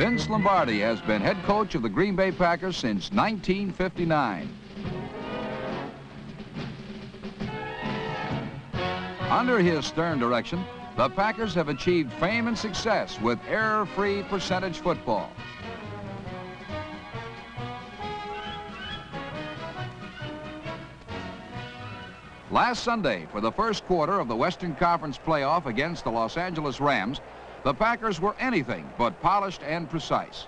Vince Lombardi has been head coach of the Green Bay Packers since 1959. Under his stern direction, the Packers have achieved fame and success with error-free percentage football. Last Sunday, for the first quarter of the Western Conference playoff against the Los Angeles Rams, the Packers were anything but polished and precise.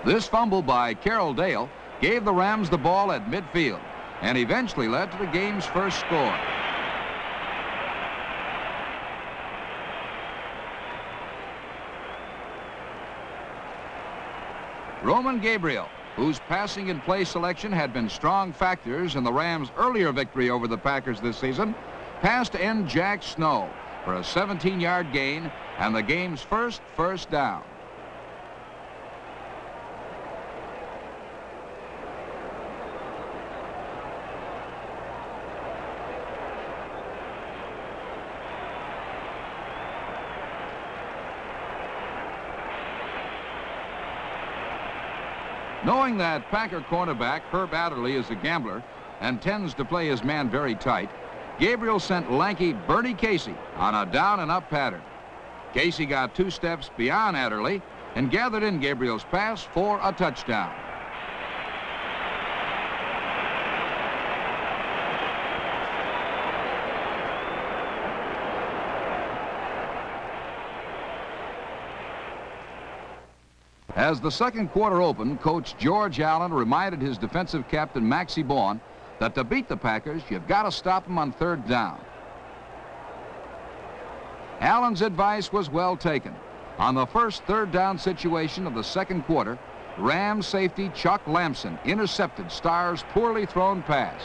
This fumble by Carroll Dale gave the Rams the ball at midfield and eventually led to the game's first score. Roman Gabriel, whose passing and play selection had been strong factors in the Rams' earlier victory over the Packers this season, passed to end Jack Snow for a 17-yard gain and the game's first down. Knowing that Packer cornerback Herb Adderley is a gambler and tends to play his man very tight, Gabriel sent lanky Bernie Casey on a down-and-up pattern. Casey got 2 steps beyond Adderley and gathered in Gabriel's pass for a touchdown. As the second quarter opened, Coach George Allen reminded his defensive captain, Maxie Bourne, that to beat the Packers, you've got to stop them on 3rd down. Allen's advice was well taken. On the first 3rd down situation of the second quarter, Rams safety Chuck Lamson intercepted Starr's poorly thrown pass.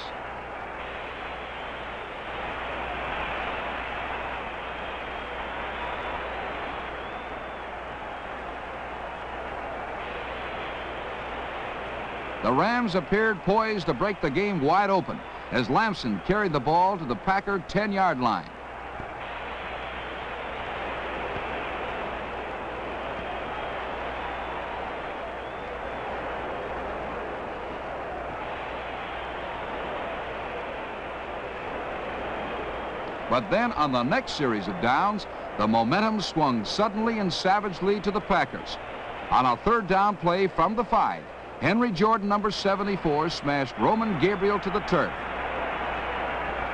The Rams appeared poised to break the game wide open as Lamson carried the ball to the Packer 10-yard line. But then on the next series of downs, the momentum swung suddenly and savagely to the Packers. On a 3rd down play from the 5, Henry Jordan, number 74, smashed Roman Gabriel to the turf.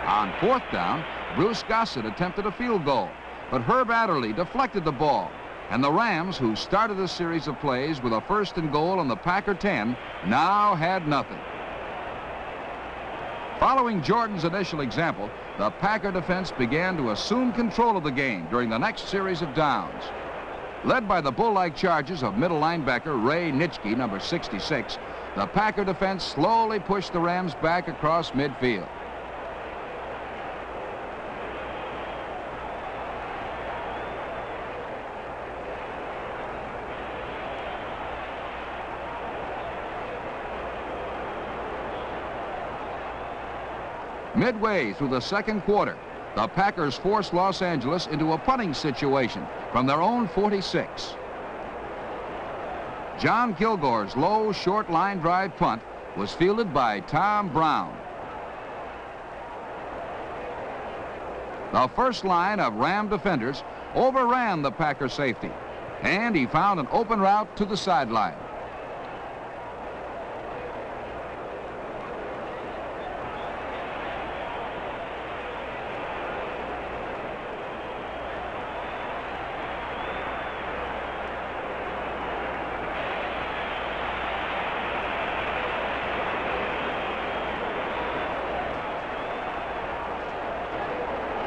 On 4th down, Bruce Gossett attempted a field goal, but Herb Adderley deflected the ball, and the Rams, who started a series of plays with a 1st and goal on the Packer 10, now had nothing. Following Jordan's initial example, the Packer defense began to assume control of the game during the next series of downs. Led by the bull-like charges of middle linebacker Ray Nitschke, number 66, the Packer defense slowly pushed the Rams back across midfield. Midway through the second quarter, the Packers forced Los Angeles into a punting situation from their own 46. John Kilgore's low, short line drive punt was fielded by Tom Brown. The first line of Ram defenders overran the Packer safety, and he found an open route to the sideline.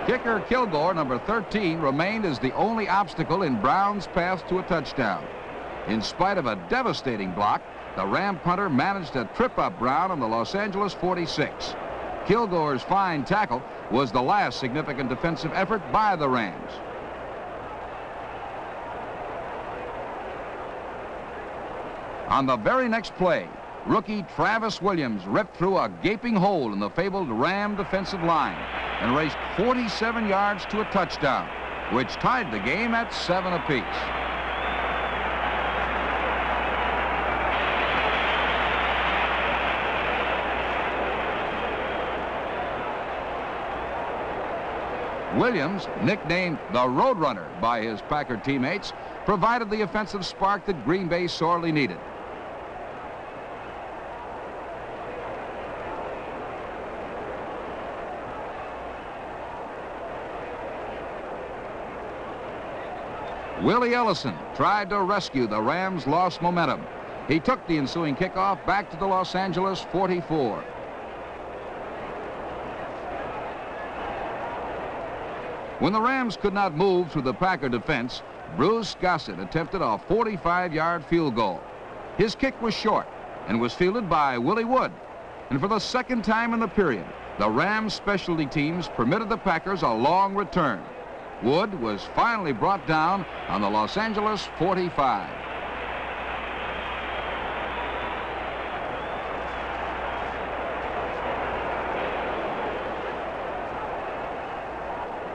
Kicker Kilgore, number 13, remained as the only obstacle in Brown's path to a touchdown. In spite of a devastating block, the Ram punter managed to trip up Brown on the Los Angeles 46. Kilgore's fine tackle was the last significant defensive effort by the Rams. On the very next play, rookie Travis Williams ripped through a gaping hole in the fabled Ram defensive line. and raced 47 yards to a touchdown, which tied the game at 7 apiece. Williams, nicknamed the Roadrunner by his Packer teammates, provided the offensive spark that Green Bay sorely needed. Willie Ellison tried to rescue the Rams' lost momentum. He took the ensuing kickoff back to the Los Angeles 44. When the Rams could not move through the Packer defense, Bruce Gossett attempted a 45-yard field goal. His kick was short and was fielded by Willie Wood. And for the second time in the period, the Rams specialty teams permitted the Packers a long return. Wood was finally brought down on the Los Angeles 45.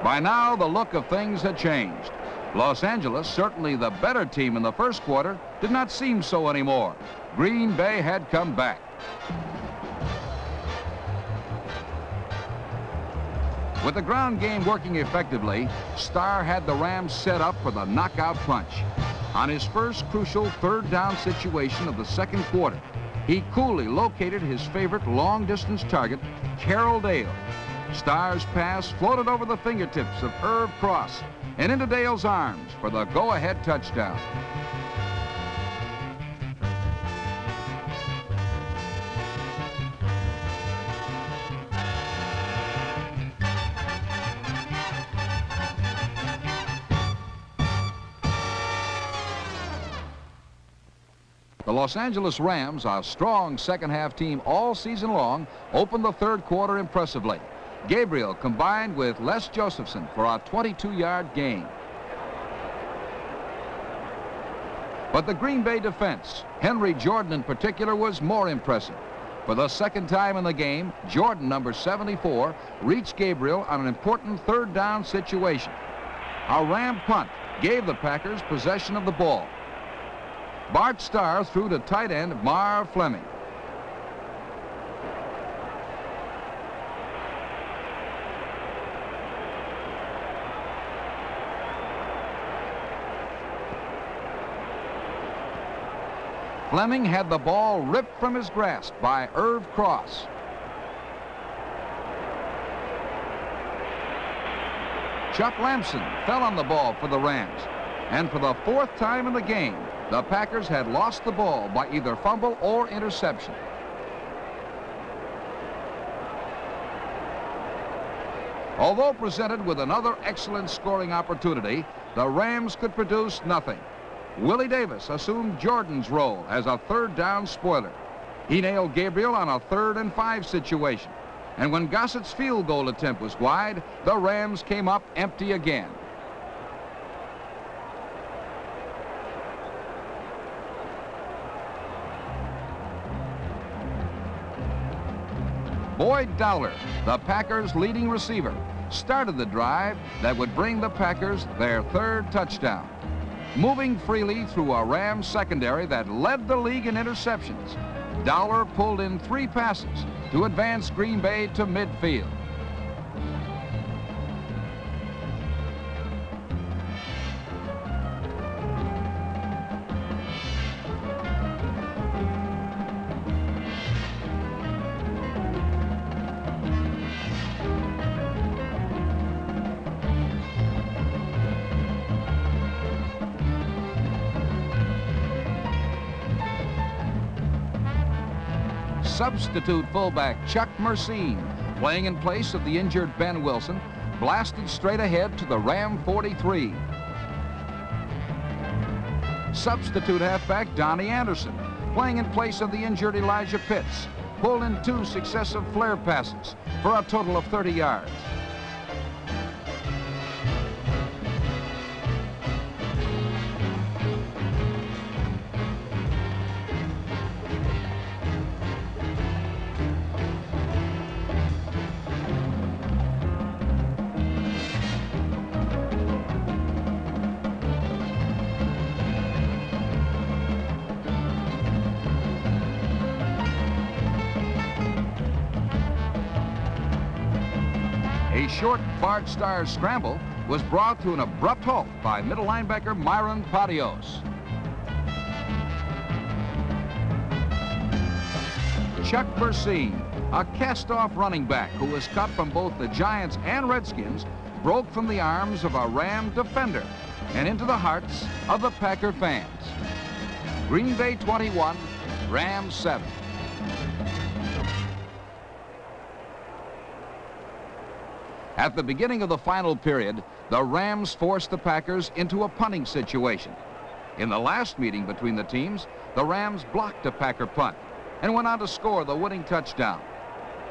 By now, the look of things had changed. Los Angeles, certainly the better team in the first quarter, did not seem so anymore. Green Bay had come back. With the ground game working effectively, Starr had the Rams set up for the knockout punch. On his first crucial third down situation of the second quarter, he coolly located his favorite long-distance target, Carroll Dale. Starr's pass floated over the fingertips of Irv Cross and into Dale's arms for the go-ahead touchdown. The Los Angeles Rams, a strong second-half team all season long, opened the third quarter impressively. Gabriel combined with Les Josephson for a 22-yard gain. But the Green Bay defense, Henry Jordan in particular, was more impressive. For the second time in the game, Jordan, number 74, reached Gabriel on an important third down situation. A Ram punt gave the Packers possession of the ball. Bart Starr threw to tight end Marv Fleming. Fleming had the ball ripped from his grasp by Irv Cross. Chuck Lamson fell on the ball for the Rams. And for the fourth time in the game, the Packers had lost the ball by either fumble or interception. Although presented with another excellent scoring opportunity, the Rams could produce nothing. Willie Davis assumed Jordan's role as a third down spoiler. He nailed Gabriel on a 3rd and 5 situation. And when Gossett's field goal attempt was wide, the Rams came up empty again. Boyd Dowler, the Packers' leading receiver, started the drive that would bring the Packers their 3rd touchdown. Moving freely through a Rams secondary that led the league in interceptions, Dowler pulled in 3 passes to advance Green Bay to midfield. Substitute fullback Chuck Mercine, playing in place of the injured Ben Wilson, blasted straight ahead to the Ram 43. Substitute halfback Donnie Anderson, playing in place of the injured Elijah Pitts, pulled in 2 successive flare passes for a total of 30 yards. The short Bart Starr scramble was brought to an abrupt halt by middle linebacker Myron Patios. Chuck Versine, a cast-off running back who was cut from both the Giants and Redskins, broke from the arms of a Ram defender and into the hearts of the Packer fans. Green Bay 21, Rams 7. At the beginning of the final period, the Rams forced the Packers into a punting situation. In the last meeting between the teams, the Rams blocked a Packer punt and went on to score the winning touchdown.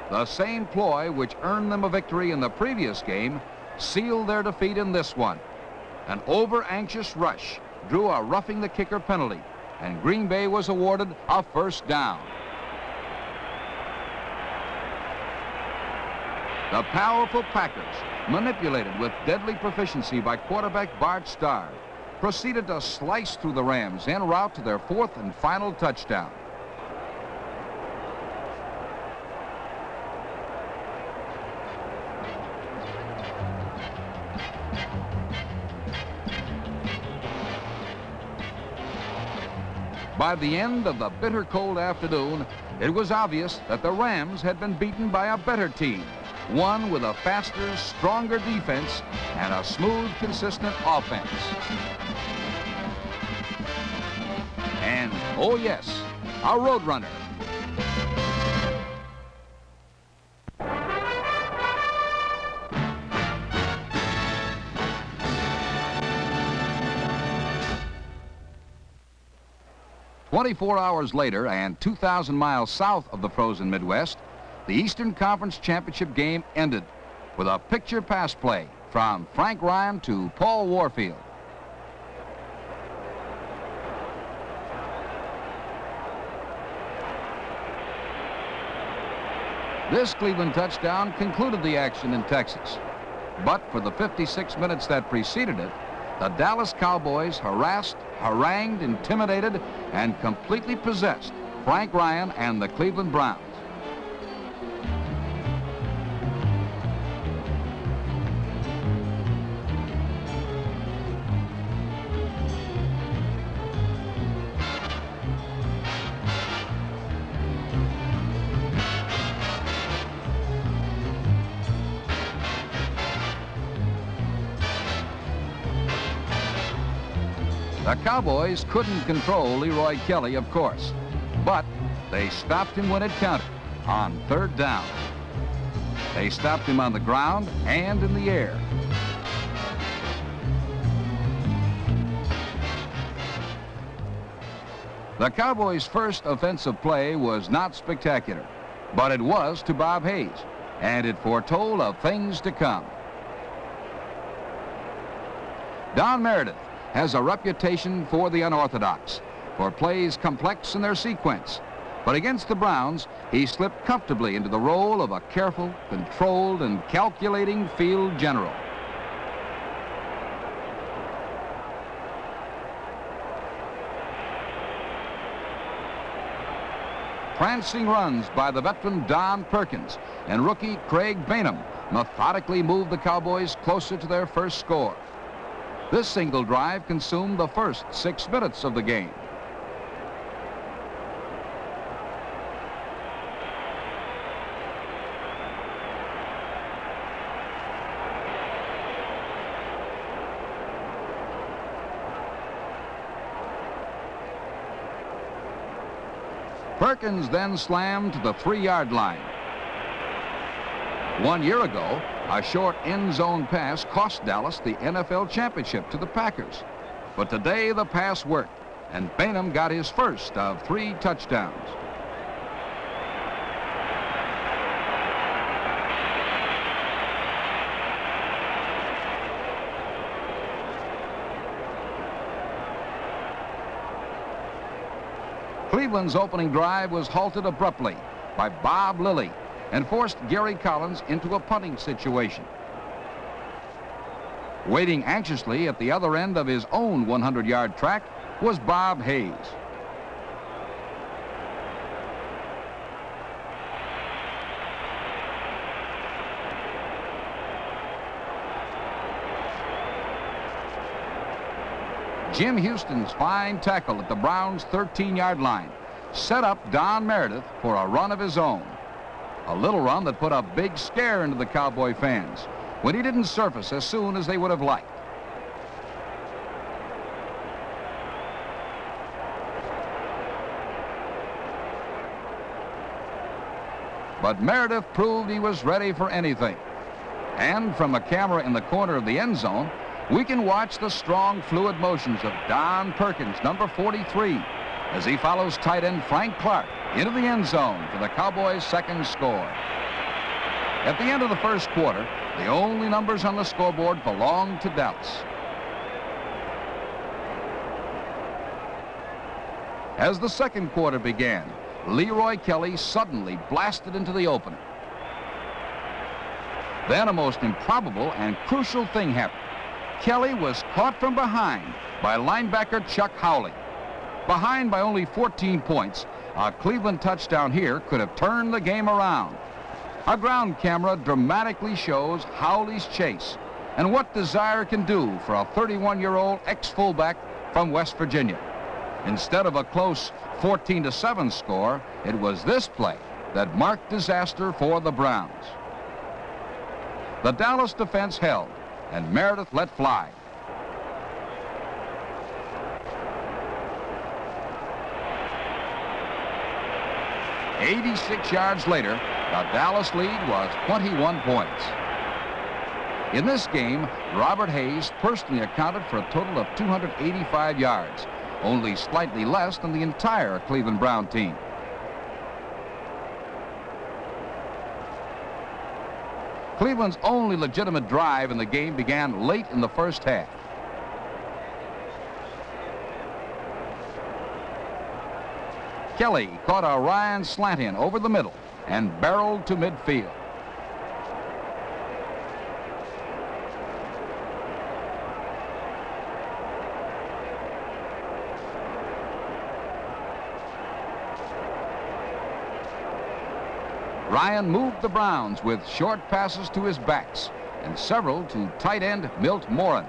The same ploy which earned them a victory in the previous game sealed their defeat in this one. An over-anxious rush drew a roughing the kicker penalty, and Green Bay was awarded a first down. The powerful Packers, manipulated with deadly proficiency by quarterback Bart Starr, proceeded to slice through the Rams en route to their fourth and final touchdown. By the end of the bitter cold afternoon, it was obvious that the Rams had been beaten by a better team, one with a faster, stronger defense and a smooth, consistent offense. And, oh yes, a Roadrunner. "24 hours later and 2,000 miles south of the frozen Midwest, the Eastern Conference Championship game ended with a picture pass play from Frank Ryan to Paul Warfield. This Cleveland touchdown concluded the action in Texas. But for the 56 minutes that preceded it, the Dallas Cowboys harassed, harangued, intimidated, and completely possessed Frank Ryan and the Cleveland Browns. The Cowboys couldn't control Leroy Kelly, of course, but they stopped him when it counted, on third down. They stopped him on the ground and in the air. The Cowboys' first offensive play was not spectacular, but it was to Bob Hayes, and it foretold of things to come. Don Meredith has a reputation for the unorthodox, for plays complex in their sequence. But against the Browns, he slipped comfortably into the role of a careful, controlled, and calculating field general. Prancing runs by the veteran Don Perkins and rookie Craig Bainham methodically moved the Cowboys closer to their first score. This single drive consumed the first 6 minutes of the game. Perkins then slammed to the 3-yard line. 1 year ago, a short end zone pass cost Dallas the NFL championship to the Packers. But today the pass worked, and Bainham got his first of 3 touchdowns. Cleveland's opening drive was halted abruptly by Bob Lilly and forced Gary Collins into a punting situation. Waiting anxiously at the other end of his own 100-yard track was Bob Hayes. Jim Houston's fine tackle at the Browns' 13-yard line set up Don Meredith for a run of his own. A little run that put a big scare into the Cowboy fans when he didn't surface as soon as they would have liked. But Meredith proved he was ready for anything. And from a camera in the corner of the end zone, we can watch the strong, fluid motions of Don Perkins, number 43, as he follows tight end Frank Clark into the end zone for the Cowboys' second score. At the end of the first quarter, the only numbers on the scoreboard belonged to Dallas. As the second quarter began, Leroy Kelly suddenly blasted into the opener. Then a most improbable and crucial thing happened. Kelly was caught from behind by linebacker Chuck Howley. Behind by only 14 points, a Cleveland touchdown here could have turned the game around. A ground camera dramatically shows Howley's chase and what desire can do for a 31-year-old ex-fullback from West Virginia. Instead of a close 14-7 score, it was this play that marked disaster for the Browns. The Dallas defense held, and Meredith let fly. "86 yards later, the Dallas lead was 21 points. In this game, Robert Hayes personally accounted for a total of 285 yards, only slightly less than the entire Cleveland Brown team. Cleveland's only legitimate drive in the game began late in the first half. Kelly caught a Ryan slant in over the middle and barreled to midfield. Ryan moved the Browns with short passes to his backs and several to tight end Milt Morin.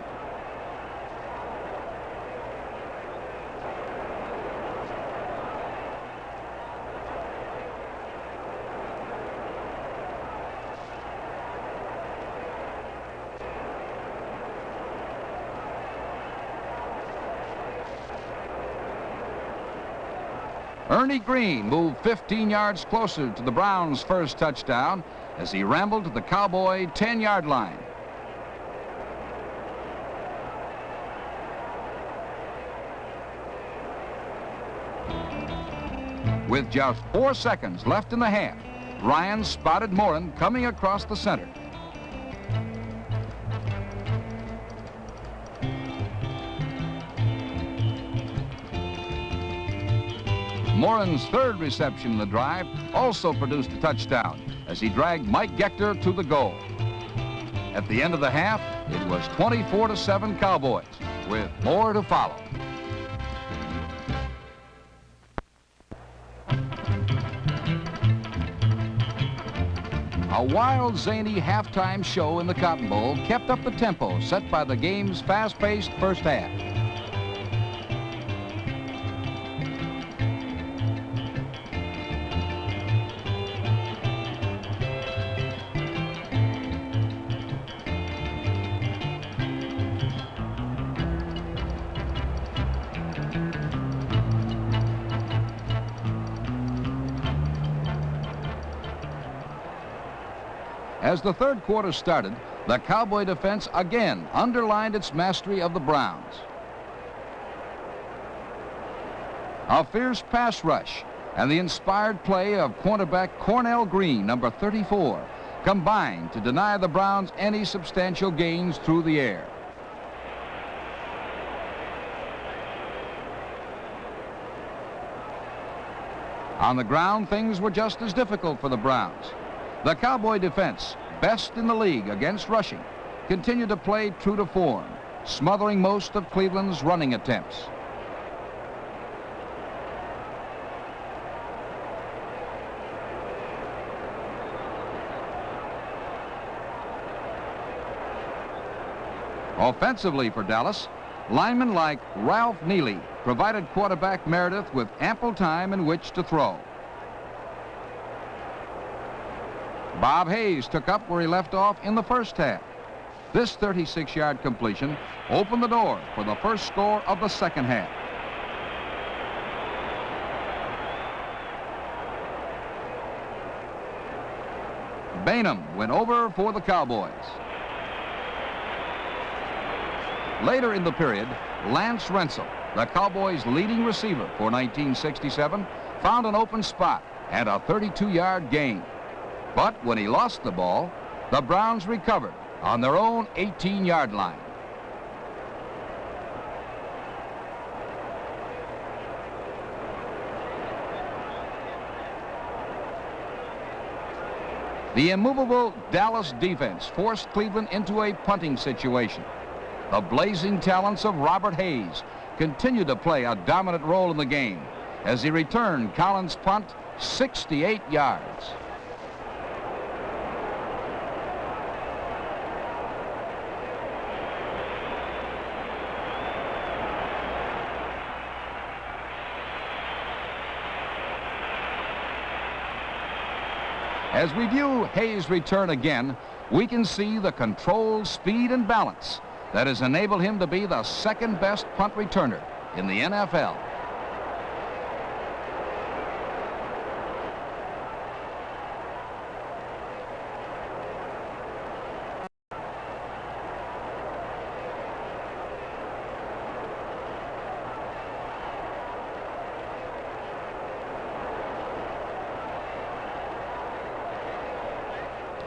Ernie Green moved 15 yards closer to the Browns' first touchdown as he rambled to the Cowboy 10-yard line. With just 4 seconds left in the half, Ryan spotted Morin coming across the center. Morin's third reception in the drive also produced a touchdown as he dragged Mike Gector to the goal. At the end of the half, it was 24-7 Cowboys, with more to follow. A wild, zany halftime show in the Cotton Bowl kept up the tempo set by the game's fast-paced first half. As the third quarter started, the Cowboy defense again underlined its mastery of the Browns. A fierce pass rush and the inspired play of cornerback Cornell Green, number 34, combined to deny the Browns any substantial gains through the air. On the ground, things were just as difficult for the Browns. The Cowboy defense, best in the league against rushing, continued to play true to form, smothering most of Cleveland's running attempts. Offensively for Dallas, Linemen like Ralph Neely provided quarterback Meredith with ample time in which to throw. Bob Hayes took up where he left off in the first half. This 36-yard completion opened the door for the first score of the second half. Bainham went over for the Cowboys. Later in the period, Lance Rensel, the Cowboys' leading receiver for 1967, found an open spot and a 32-yard gain. But when he lost the ball, the Browns recovered on their own 18-yard line. The immovable Dallas defense forced Cleveland into a punting situation. The blazing talents of Robert Hayes continued to play a dominant role in the game as he returned Collins' punt 68 yards. As we view Hayes' return again, we can see the control, speed, and balance that has enabled him to be the second-best punt returner in the NFL.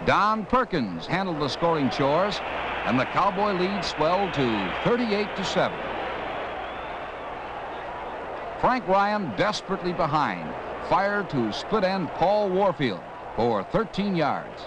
Don Perkins handled the scoring chores, and the Cowboy lead swelled to 38-7. Frank Ryan, desperately behind, fired to split end Paul Warfield for 13 yards.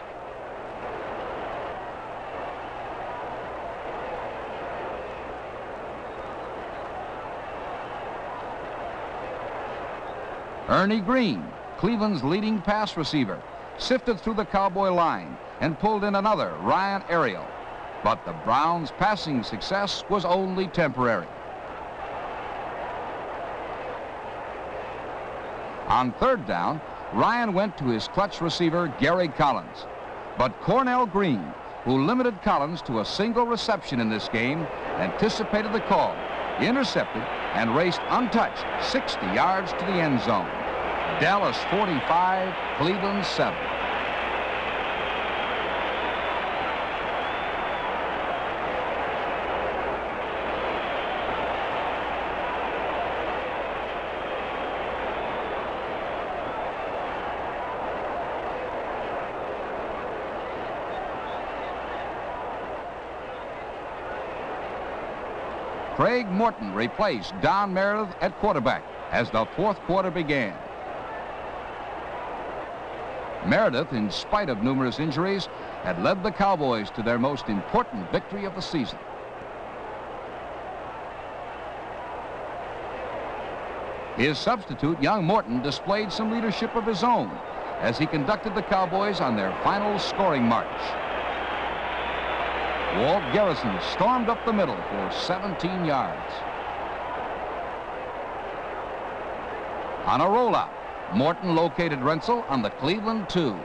Ernie Green, Cleveland's leading pass receiver, sifted through the Cowboy line and pulled in another Ryan aerial. But the Browns' passing success was only temporary. On third down, Ryan went to his clutch receiver, Gary Collins. But Cornell Green, who limited Collins to a single reception in this game, anticipated the call, intercepted, and raced untouched 60 yards to the end zone. Dallas 45, Cleveland 7. Craig Morton replaced Don Meredith at quarterback as the fourth quarter began. Meredith, in spite of numerous injuries, had led the Cowboys to their most important victory of the season. His substitute, young Morton, displayed some leadership of his own as he conducted the Cowboys on their final scoring march. Walt Garrison stormed up the middle for 17 yards. On a rollout, Morton located Rensel on the Cleveland 2.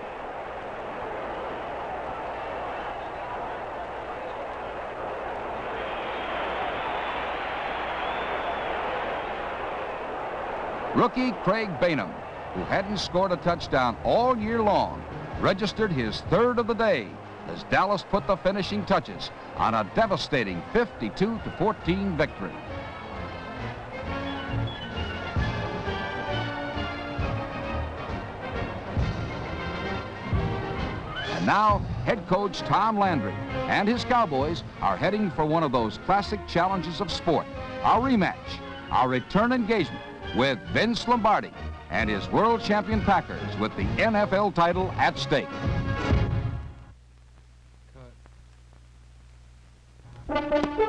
Rookie Craig Bainham, who hadn't scored a touchdown all year long, registered his third of the day as Dallas put the finishing touches on a devastating 52-14 victory. And now, head coach Tom Landry and his Cowboys are heading for one of those classic challenges of sport, our rematch, our return engagement with Vince Lombardi and his world champion Packers with the NFL title at stake. Cut.